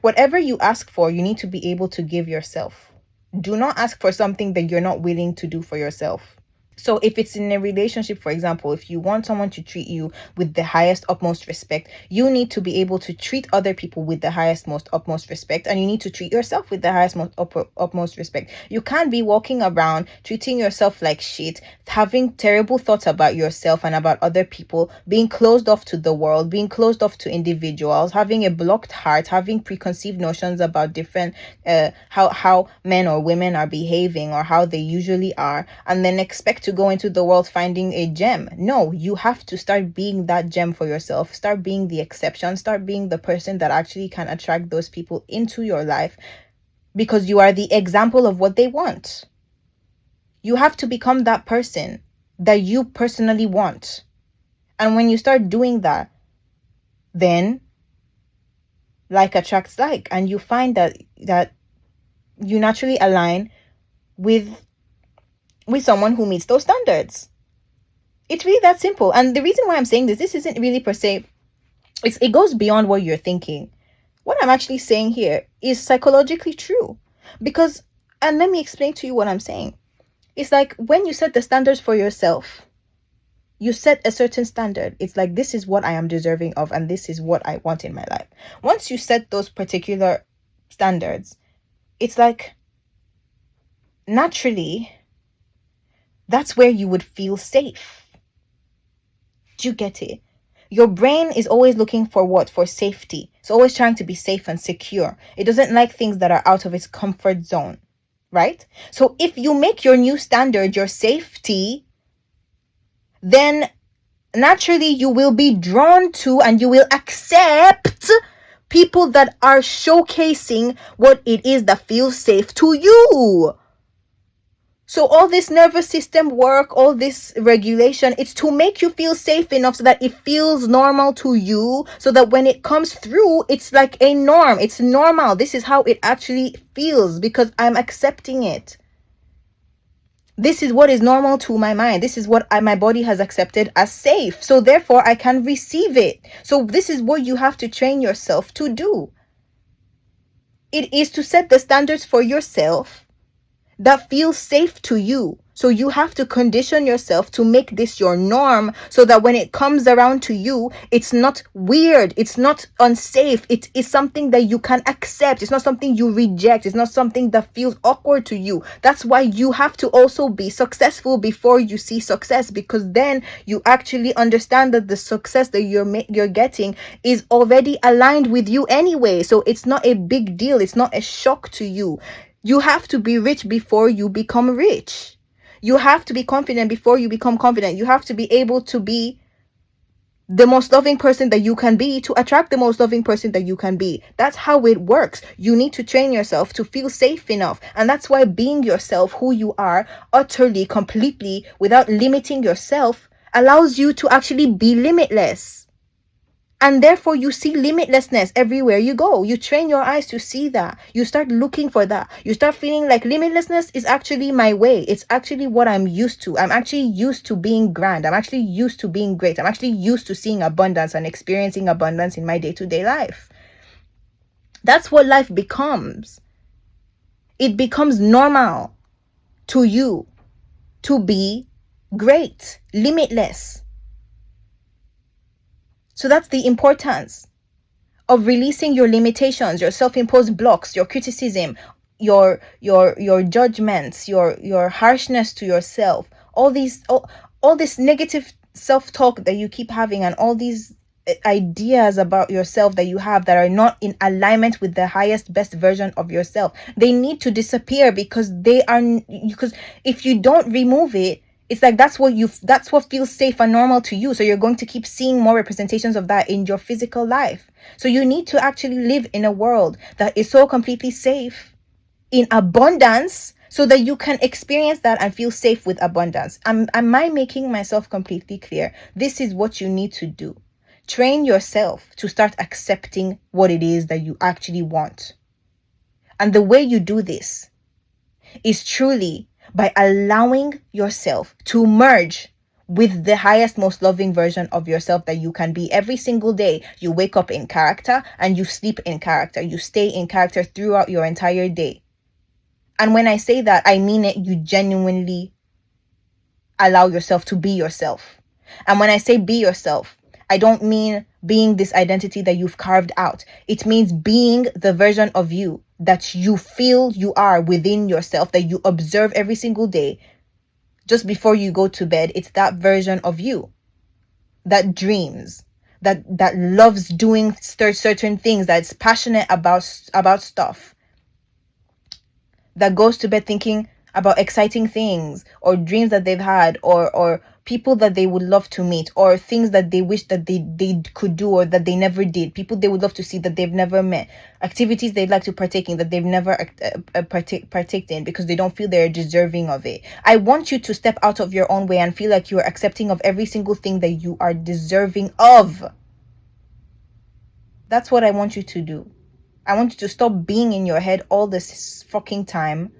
like whatever you ask for, you need to be able to give yourself. Do not ask for something that you're not willing to do for yourself. So if it's in a relationship, for example, if you want someone to treat you with the highest utmost respect, you need to be able to treat other people with the highest most utmost respect, and you need to treat yourself with the highest most utmost respect. You can't be walking around treating yourself like shit, having terrible thoughts about yourself and about other people, being closed off to the world, being closed off to individuals, having a blocked heart, having preconceived notions about different how men or women are behaving or how they usually are, and then expect to go into the world finding a gem. No, you have to start being that gem for yourself. Start being the exception. Start being the person that actually can attract those people into your life, because you are the example of what they want. You have to become that person that you personally want. And when you start doing that, then like attracts like, and you find that you naturally align with someone who meets those standards. It's really that simple. And the reason why I'm saying this isn't really per se, it goes beyond what you're thinking. What I'm actually saying here is psychologically true. Because, and let me explain to you what I'm saying. It's like when you set the standards for yourself, you set a certain standard. It's like, this is what I am deserving of, and this is what I want in my life. Once you set those particular standards, it's like, naturally, that's where you would feel safe. Do you get it? Your brain is always looking for what? For safety. It's always trying to be safe and secure. It doesn't like things that are out of its comfort zone, right? So if you make your new standard your safety, then naturally you will be drawn to and you will accept people that are showcasing what it is that feels safe to you. So all this nervous system work, all this regulation, it's to make you feel safe enough so that it feels normal to you, so that when it comes through, it's like a norm. It's normal. This is how it actually feels because I'm accepting it. This is what is normal to my mind. This is what my body has accepted as safe. So therefore, I can receive it. So this is what you have to train yourself to do. It is to set the standards for yourself that feels safe to you. So you have to condition yourself to make this your norm, so that when it comes around to you, it's not weird, it's not unsafe, it is something that you can accept. It's not something you reject. It's not something that feels awkward to you. That's why you have to also be successful before you see success, because then you actually understand that the success that you're getting is already aligned with you anyway. So it's not a big deal. It's not a shock to you. You have to be rich before you become rich. You have to be confident before you become confident. You have to be able to be the most loving person that you can be to attract the most loving person that you can be. That's how it works. You need to train yourself to feel safe enough. And that's why being yourself, who you are, utterly, completely, without limiting yourself, allows you to actually be limitless. And therefore, you see limitlessness everywhere you go. You train your eyes to see that. You start looking for that. You start feeling like limitlessness is actually my way. It's actually what I'm used to. I'm actually used to being grand. I'm actually used to being great. I'm actually used to seeing abundance and experiencing abundance in my day-to-day life. That's what life becomes. It becomes normal to you to be great, limitless. So that's the importance of releasing your limitations, your self-imposed blocks, your criticism, your judgments, your harshness to yourself, all this negative self-talk that you keep having, and all these ideas about yourself that you have that are not in alignment with the highest best version of yourself. They need to disappear, because if you don't remove it, it's like that's what feels safe and normal to you. So you're going to keep seeing more representations of that in your physical life. So you need to actually live in a world that is so completely safe, in abundance, so that you can experience that and feel safe with abundance. Am I making myself completely clear? This is what you need to do. Train yourself to start accepting what it is that you actually want. And the way you do this is truly by allowing yourself to merge with the highest, most loving version of yourself that you can be. Every single day, you wake up in character and you sleep in character. You stay in character throughout your entire day. And when I say that, I mean it. You genuinely allow yourself to be yourself. And when I say be yourself, I don't mean being this identity that you've carved out. It means being the version of you that you feel you are within yourself, that you observe every single day just before you go to bed. It's that version of you that dreams, that loves doing certain things, that's passionate about stuff, that goes to bed thinking about exciting things or dreams that they've had, or people that they would love to meet, or things that they wish that they could do or that they never did, people they would love to see that they've never met, activities they'd like to partake in that they've never partaked in because they don't feel they're deserving of it. I want you to step out of your own way and feel like you're accepting of every single thing that you are deserving of. That's what I want you to do. I want you to stop being in your head all this fucking time.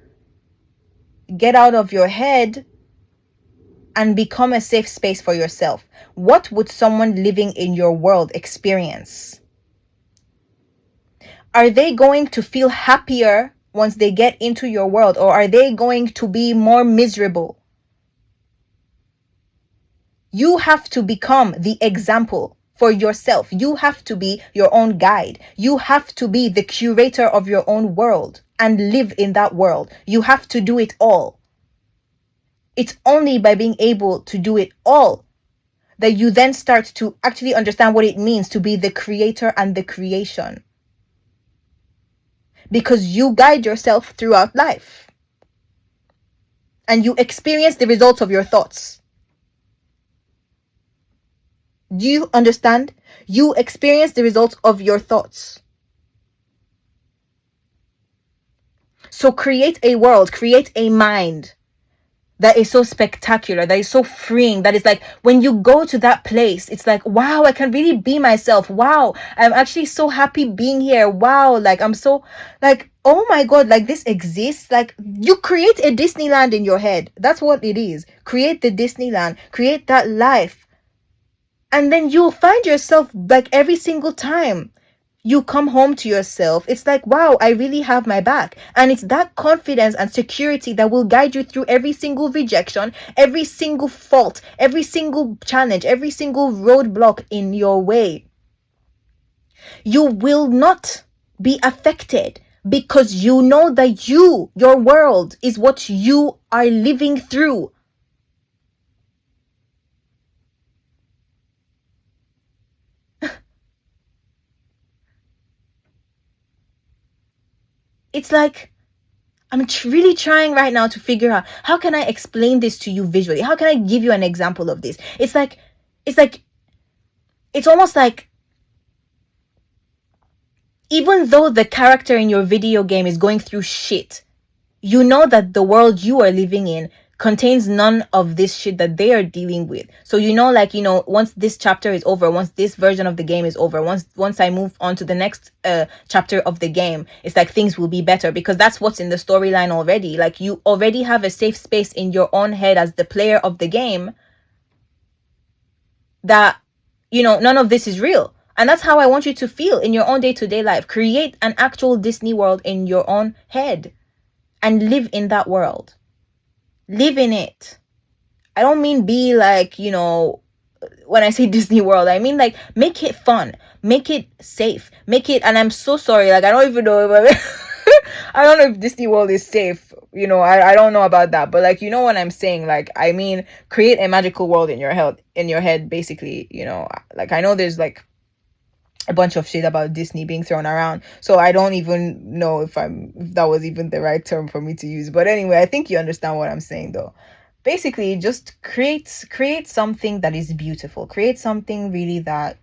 Get out of your head and become a safe space for yourself. What would someone living in your world experience? Are they going to feel happier once they get into your world, or are they going to be more miserable? You have to become the example for yourself. You have to be your own guide. You have to be the curator of your own world and live in that world. You have to do it all. It's only by being able to do it all that you then start to actually understand what it means to be the creator and the creation. Because you guide yourself throughout life. And you experience the results of your thoughts. Do you understand? You experience the results of your thoughts. So create a world, create a mind that is so spectacular, that is so freeing, that is like when you go to that place, it's like, wow, I can really be myself. Wow, I'm actually so happy being here. Wow, like I'm so like, oh my God, like this exists. Like you create a Disneyland in your head. That's what it is. Create the Disneyland, create that life. And then you'll find yourself like every single time you come home to yourself, it's like, wow, I really have my back. And it's that confidence and security that will guide you through every single rejection, every single fault, every single challenge, every single roadblock in your way. You will not be affected because you know that your world is what you are living through. It's like, I'm really trying right now to figure out, how can I explain this to you visually? How can I give you an example of this? It's almost like, even though the character in your video game is going through shit, you know that the world you are living in contains none of this shit that they are dealing with. So once this chapter is over, once this version of the game is over, once I move on to the next chapter of the game, it's like things will be better, because that's what's in the storyline already. Like you already have a safe space in your own head as the player of the game that none of this is real. And that's how I want you to feel in your own day-to-day life. Create an actual Disney world in your own head and live in that world. Live in it. I don't mean be like, when I say Disney World, I mean like make it fun, make it safe, make it, and I'm so sorry, like I don't even know if I don't know if Disney World is safe, I don't know about that, but like what I'm saying, like I mean create a magical world in your head basically, like I know there's like a bunch of shit about Disney being thrown around, so I don't even know if that was even the right term for me to use. But anyway, I think you understand what I'm saying though. Basically, just create something that is beautiful. Create something really that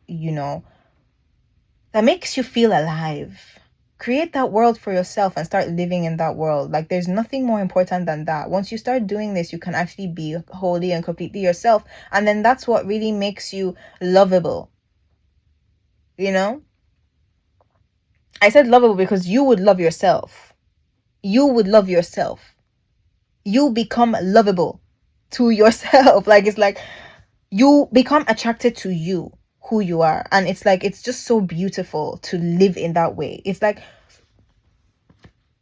that makes you feel alive. Create that world for yourself and start living in that world. Like there's nothing more important than that. Once you start doing this, you can actually be wholly and completely yourself, and then that's what really makes you lovable. I said lovable because you would love yourself. You would love yourself. You become lovable to yourself. Like it's like, You become attracted to you, who you are. And it's like, it's just so beautiful to live in that way. It's like,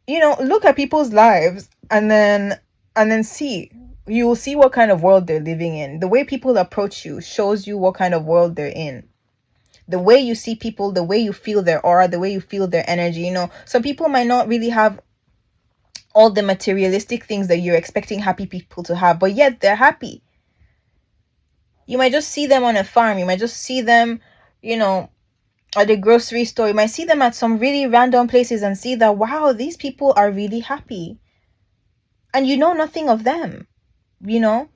look at people's lives, and then see, you will see what kind of world they're living in. The way people approach you shows you what kind of world they're in. The way you see people, the way you feel their aura, the way you feel their energy. Some people might not really have all the materialistic things that you're expecting happy people to have, but yet they're happy. You might just see them on a farm. You might just see them, at the grocery store. You might see them at some really random places and see that, wow, these people are really happy. And you know nothing of them, you know?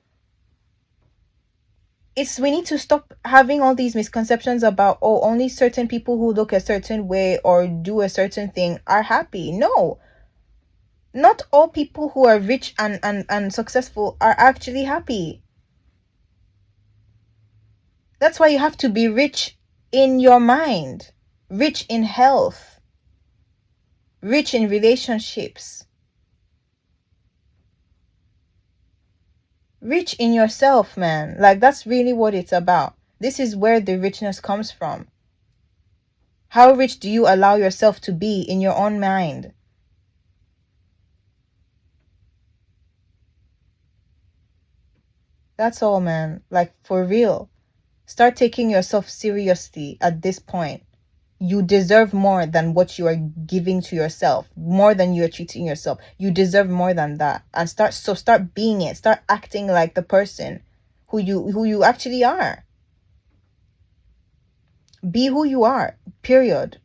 We need to stop having all these misconceptions about, oh, only certain people who look a certain way or do a certain thing are happy. No. Not all people who are rich and successful are actually happy. That's why you have to be rich in your mind, rich in health, rich in relationships, rich in yourself, man. Like, that's really what it's about. This is where the richness comes from. How rich do you allow yourself to be in your own mind? That's all, man. Like, for real. Start taking yourself seriously at this point. You deserve more than what you are giving to yourself, more than you're treating yourself. You deserve more than that. And start being it. Start acting like the person who you actually are. Be who you are. Period.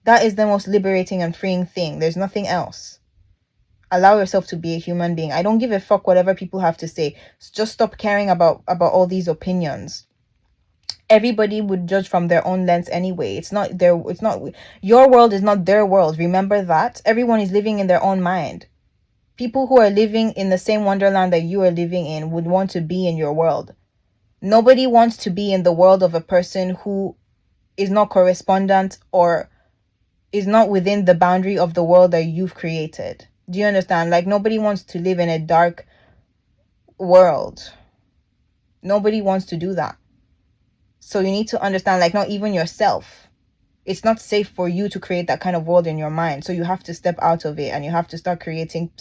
That is the most liberating and freeing thing. There's nothing else. Allow yourself to be a human being. I don't give a fuck whatever people have to say. Just stop caring about all these opinions. Everybody would judge from their own lens anyway. It's not your world is not their world. Remember that. Everyone is living in their own mind. People who are living in the same wonderland that you are living in would want to be in your world. Nobody wants to be in the world of a person who is not correspondent or is not within the boundary of the world that you've created. Do you understand? Like, nobody wants to live in a dark world. Nobody wants to do that. So you need to understand, like, not even yourself. It's not safe for you to create that kind of world in your mind. So you have to step out of it and you have to start creating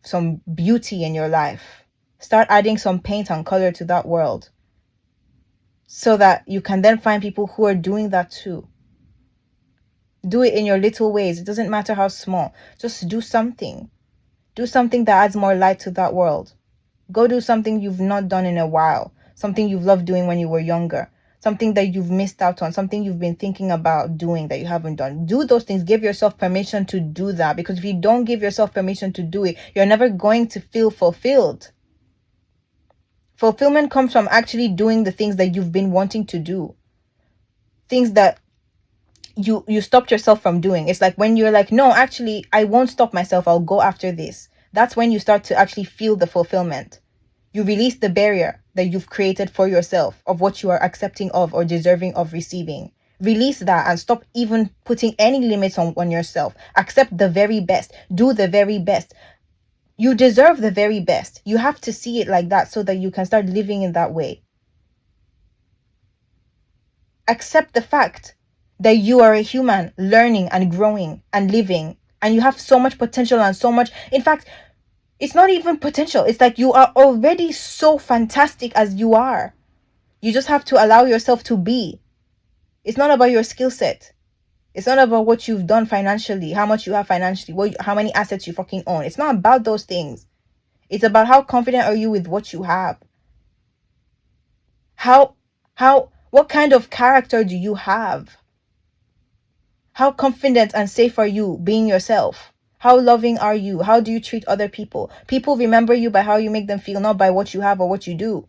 some beauty in your life. Start adding some paint and color to that world so that you can then find people who are doing that too. Do it in your little ways. It doesn't matter how small. Just do something. Do something that adds more light to that world. Go do something you've not done in a while. Something you've loved doing when you were younger. Something that you've missed out on. Something you've been thinking about doing that you haven't done. Do those things. Give yourself permission to do that. Because if you don't give yourself permission to do it, you're never going to feel fulfilled. Fulfillment comes from actually doing the things that you've been wanting to do. Things that you stopped yourself from doing. It's like when you're like, no, actually, I won't stop myself. I'll go after this. That's when you start to actually feel the fulfillment. You release the barrier that you've created for yourself of what you are accepting of or deserving of receiving. Release that and stop even putting any limits on yourself. Accept the very best. Do the very best. You deserve the very best. You have to see it like that so that you can start living in that way. Accept the fact that you are a human learning and growing and living, and you have so much potential and so much. In fact, it's not even potential. It's like you are already so fantastic as you are. You just have to allow yourself to be. It's not about your skill set. It's not about what you've done financially, how much you have financially, how many assets you fucking own. It's not about those things. It's about how confident are you with what you have. What kind of character do you have? How confident and safe are you being yourself? How loving are you? How do you treat other people? People remember you by how you make them feel, not by what you have or what you do.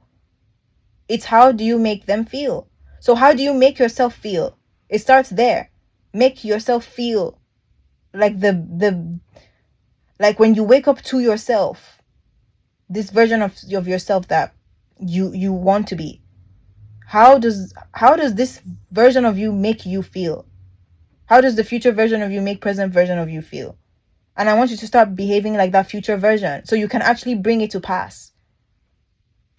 It's how do you make them feel. So how do you make yourself feel? It starts there. Make yourself feel like like when you wake up to yourself, this version of yourself that you want to be. How does this version of you make you feel? How does the future version of you make present version of you feel? And I want you to start behaving like that future version so you can actually bring it to pass.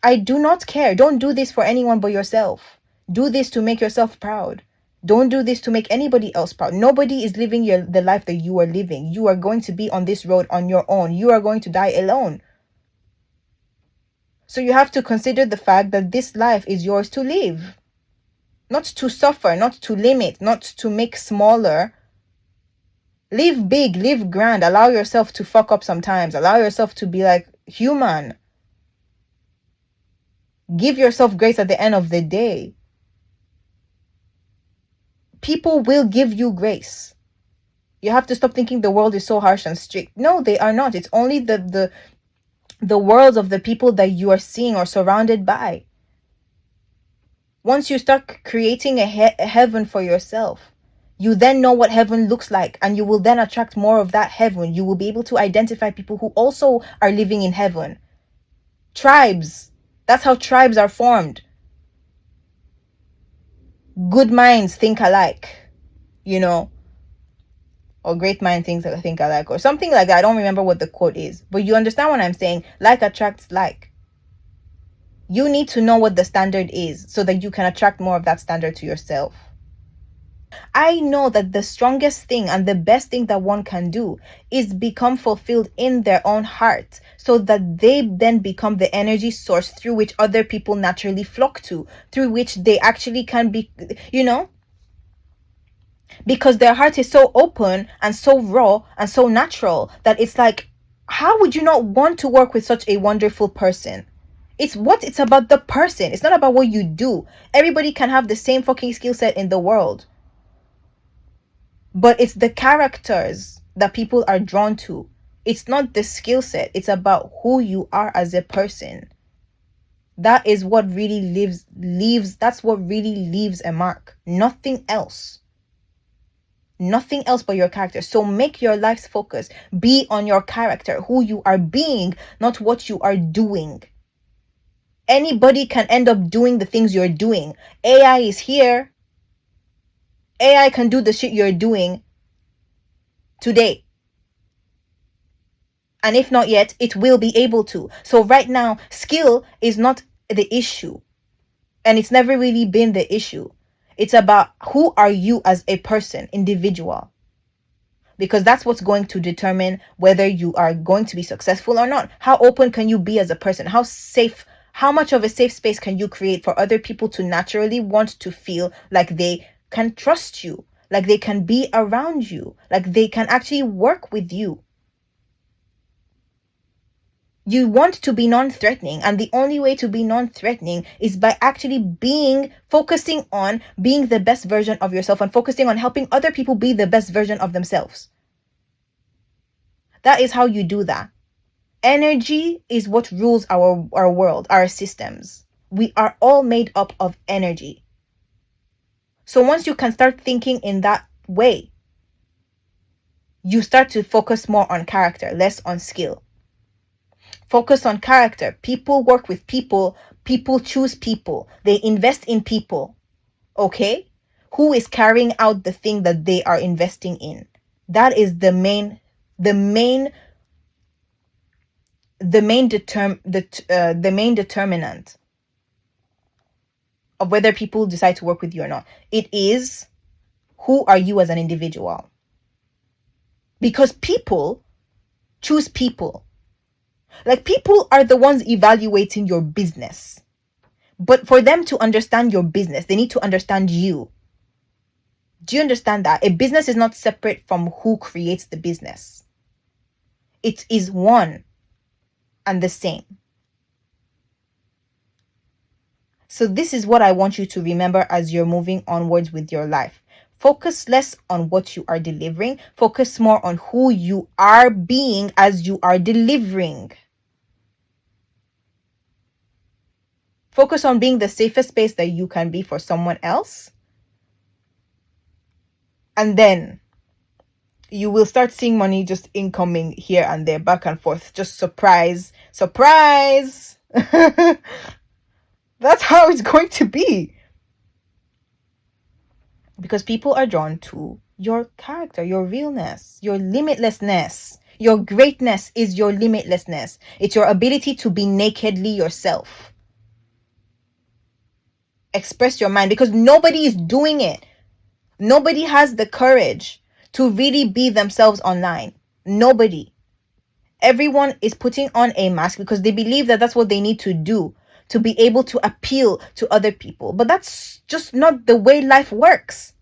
I do not care. Don't do this for anyone but yourself. Do this to make yourself proud. Don't do this to make anybody else proud. Nobody is living the life that you are living. You are going to be on this road on your own. You are going to die alone. So you have to consider the fact that this life is yours to live. Not to suffer, not to limit, not to make smaller. Live big, live grand. Allow yourself to fuck up sometimes. Allow yourself to be like human. Give yourself grace at the end of the day. People will give you grace. You have to stop thinking the world is so harsh and strict. No, they are not. It's only the worlds of the people that you are seeing or surrounded by. Once you start creating a heaven for yourself, you then know what heaven looks like, and you will then attract more of that heaven. You will be able to identify people who also are living in heaven. Tribes. That's how tribes are formed. Good minds think alike, or great mind things that think alike, or something like that. I don't remember what the quote is, but you understand what I'm saying. Like attracts like. You need to know what the standard is so that you can attract more of that standard to yourself. I know that the strongest thing and the best thing that one can do is become fulfilled in their own heart, so that they then become the energy source through which other people naturally flock to, through which they actually can be, because their heart is so open and so raw and so natural that it's like, how would you not want to work with such a wonderful person? It's about the person. It's not about what you do. Everybody can have the same fucking skill set in the world. But it's the characters that people are drawn to. It's not the skill set. It's about who you are as a person. That is what really that's what really leaves a mark. Nothing else. Nothing else but your character. So make your life's focus be on your character, who you are being, not what you are doing. Anybody can end up doing the things you're doing. AI is here. AI can do the shit you're doing today. And if not yet, it will be able to. So right now, skill is not the issue. And it's never really been the issue. It's about who are you as a person, individual. Because that's what's going to determine whether you are going to be successful or not. How open can you be as a person? How much of a safe space can you create for other people to naturally want to feel like they can trust you, like they can be around you, like they can actually work with you? You want to be non-threatening, and the only way to be non-threatening is by actually focusing on being the best version of yourself and focusing on helping other people be the best version of themselves. That is how you do that. Energy is what rules our world, our systems. We are all made up of energy. So once you can start thinking in that way, you start to focus more on character, less on skill. Focus on character. People work with people. People choose people. They invest in people. Okay? Who is carrying out the thing that they are investing in? That is the main determinant of whether people decide to work with you or not. It is, who are you as an individual? Because people choose people. Like, people are the ones evaluating your business. But for them to understand your business, they need to understand you. Do you understand that? A business is not separate from who creates the business. It is one and the same. So this is what I want you to remember as you're moving onwards with your life. Focus less on what you are delivering. Focus more on who you are being as you are delivering. Focus on being the safest space that you can be for someone else. And then you will start seeing money just incoming here and there, back and forth. Just surprise. That's how it's going to be. Because people are drawn to your character, your realness, your limitlessness. Your greatness is your limitlessness. It's your ability to be nakedly yourself. Express your mind, because nobody is doing it. Nobody has the courage to really be themselves online. Nobody. Everyone is putting on a mask because they believe that that's what they need to do to be able to appeal to other people. But that's just not the way life works.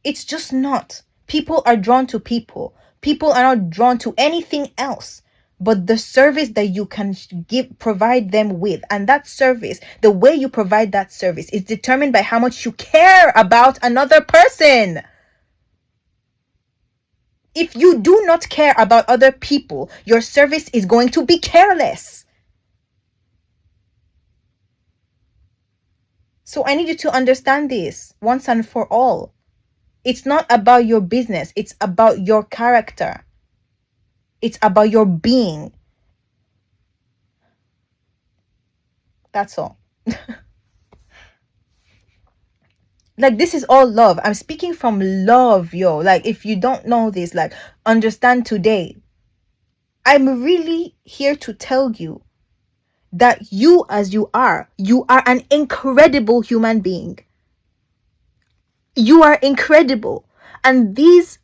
It's just not. People are drawn to people. People are not drawn to anything else but the service that you can provide them with. And that service, the way you provide that service, is determined by how much you care about another person. If you do not care about other people, your service is going to be careless. So I need you to understand this once and for all. It's not about your business. It's about your character. It's about your being. That's all. Like, this is all love. I'm speaking from love, yo. Like, if you don't know this, like, understand today. I'm really here to tell you that you, as you are an incredible human being. You are incredible. And these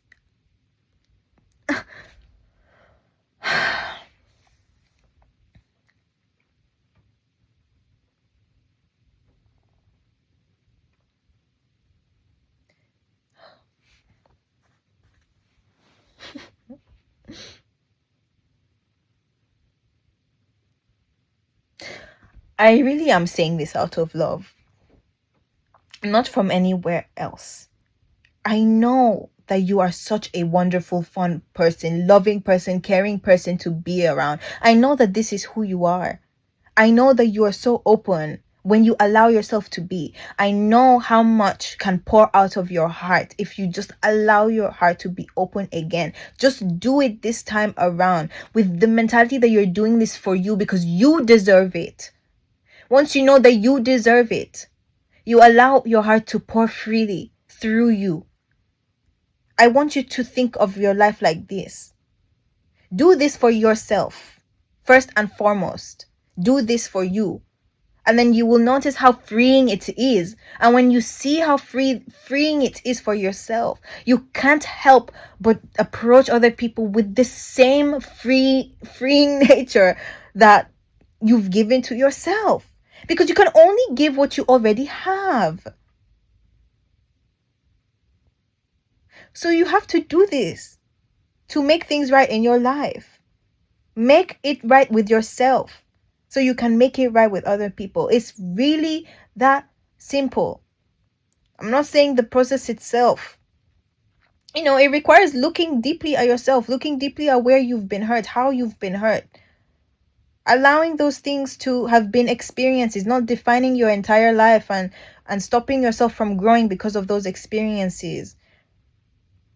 I really am saying this out of love, not from anywhere else. I know that you are such a wonderful, fun person, loving person, caring person to be around. I know that this is who you are. I know that you are so open when you allow yourself to be. I know how much can pour out of your heart if you just allow your heart to be open again. Just do it this time around with the mentality that you're doing this for you because you deserve it. Once you know that you deserve it, you allow your heart to pour freely through you. I want you to think of your life like this. Do this for yourself, first and foremost. Do this for you. And then you will notice how freeing it is. And when you see how freeing it is for yourself, you can't help but approach other people with the same freeing nature that you've given to yourself. Because you can only give what you already have. So you have to do this to make things right in your life. Make it right with yourself so you can make it right with other people. It's really that simple. I'm not saying the process itself. It requires looking deeply at yourself, looking deeply at where you've been hurt, how you've been hurt. Allowing those things to have been experiences, not defining your entire life and stopping yourself from growing because of those experiences.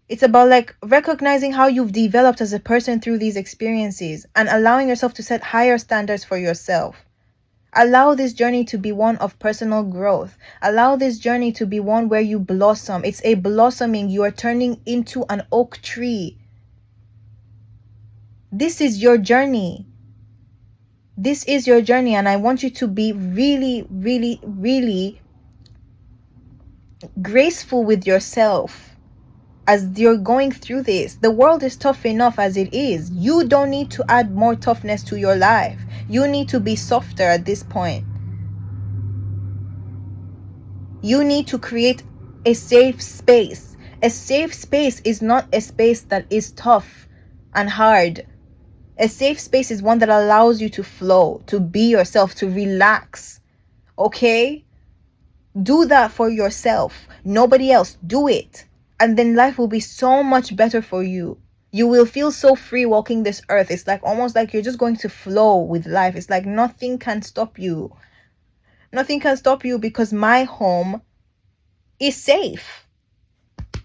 It's about like recognizing how you've developed as a person through these experiences and allowing yourself to set higher standards for yourself. Allow this journey to be one of personal growth. Allow this journey to be one where you blossom. It's a blossoming. You are turning into an oak tree. This is your journey. This is your journey, and I want you to be really, really, really graceful with yourself as you're going through this. The world is tough enough as it is. You don't need to add more toughness to your life. You need to be softer at this point. You need to create a safe space. A safe space is not a space that is tough and hard. A safe space is one that allows you to flow, to be yourself, to relax. Okay? Do that for yourself. Nobody else. Do it. And then life will be so much better for you. You will feel so free walking this earth. It's like almost like you're just going to flow with life. It's like nothing can stop you. Nothing can stop you because my home is safe.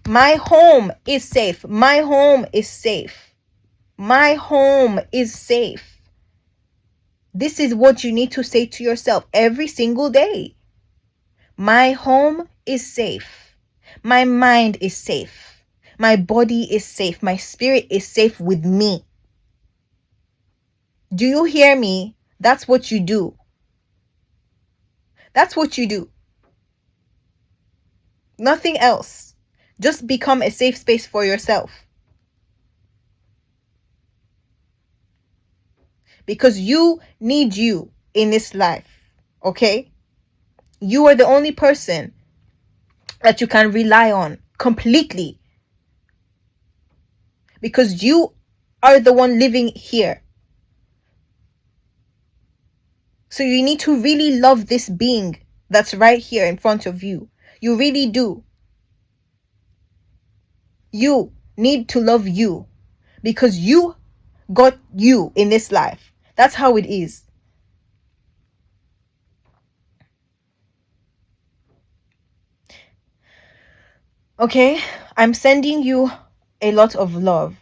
My home is safe. My home is safe. My home is safe. This is what you need to say to yourself every single day. My home is safe. My mind is safe. My body is safe. My spirit is safe with me. Do you hear me? That's what you do. That's what you do. Nothing else. Just become a safe space for yourself. Because you need you in this life. Okay? You are the only person that you can rely on completely. Because you are the one living here. So you need to really love this being that's right here in front of you. You really do. You need to love you. Because you got you in this life. That's how it is. Okay? I'm sending you a lot of love.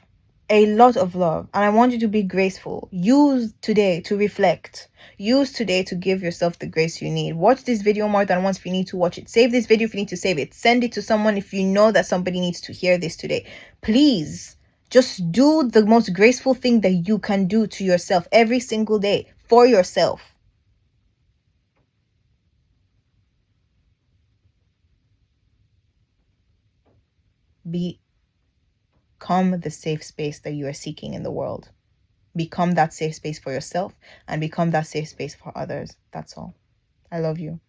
A lot of love. And I want you to be graceful. Use today to reflect. Use today to give yourself the grace you need. Watch this video more than once if you need to watch it. Save this video if you need to save it. Send it to someone if you know that somebody needs to hear this today. Please, just do the most graceful thing that you can do to yourself every single day for yourself. Become the safe space that you are seeking in the world. Become that safe space for yourself and become that safe space for others. That's all. I love you.